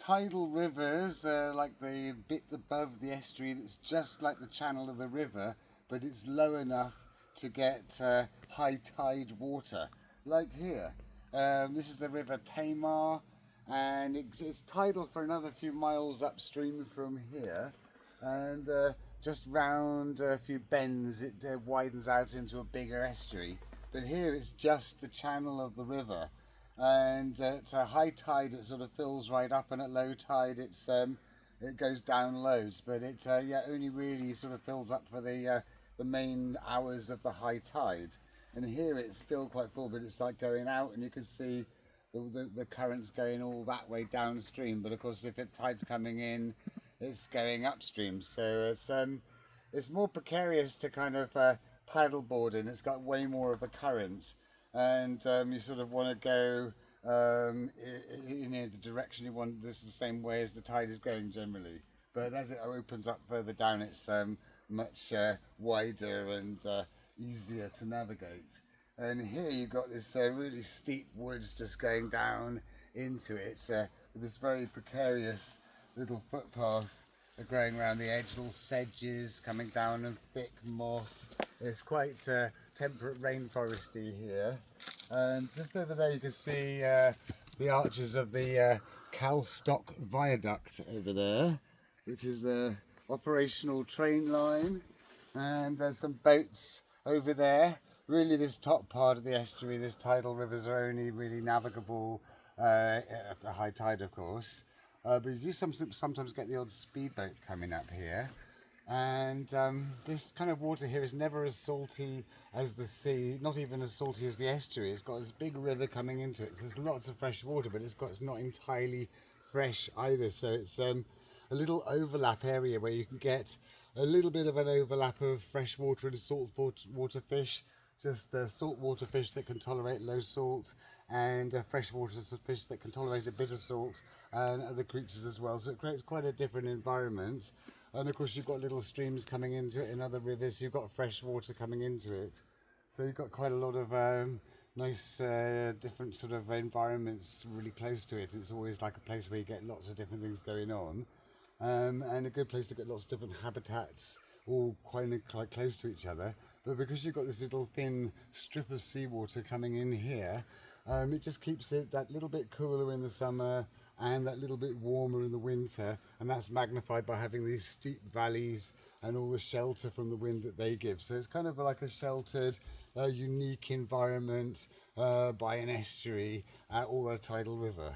tidal rivers, like the bit above the estuary that's just like the channel of the river, but it's low enough to get high tide water, like here. This is the River Tamar, and it's tidal for another few miles upstream from here, and just round a few bends it widens out into a bigger estuary. But here it's just the channel of the river, and at high tide it sort of fills right up, and at low tide it goes down loads. But it only really sort of fills up for the main hours of the high tide. And here it's still quite full, but it's like going out, and you can see the currents going all that way downstream. But of course, if the tide's coming in, it's going upstream. So it's more precarious to kind of paddleboard in. It's got way more of a current, and you sort of want to go in the direction you want. This is the same way as the tide is going generally. But as it opens up further down, it's much wider and easier to navigate. And here you've got this really steep woods just going down into it, with this very precarious little footpath growing around the edge, all sedges coming down and thick moss. It's quite temperate rainforesty here. And just over there you can see the arches of the Calstock Viaduct over there, which is a operational train line, and there's some boats over there. Really, this top part of the estuary, this tidal rivers, are only really navigable at the high tide, of course. But you do sometimes get the odd speedboat coming up here, and this kind of water here is never as salty as the sea, not even as salty as the estuary. It's got this big river coming into it, so there's lots of fresh water, but it's not entirely fresh either. So it's a little overlap area where you can get a little bit of an overlap of fresh water and salt water fish, just saltwater fish that can tolerate low salt, and freshwater fish that can tolerate a bit of salt, and other creatures as well. So it creates quite a different environment. And of course you've got little streams coming into it in other rivers, you've got fresh water coming into it. So you've got quite a lot of nice different sort of environments really close to it. It's always like a place where you get lots of different things going on. And a good place to get lots of different habitats all quite close to each other. But because you've got this little thin strip of seawater coming in here, it just keeps it that little bit cooler in the summer and that little bit warmer in the winter, and that's magnified by having these steep valleys and all the shelter from the wind that they give. So it's kind of like a sheltered, unique environment by an estuary or a tidal river.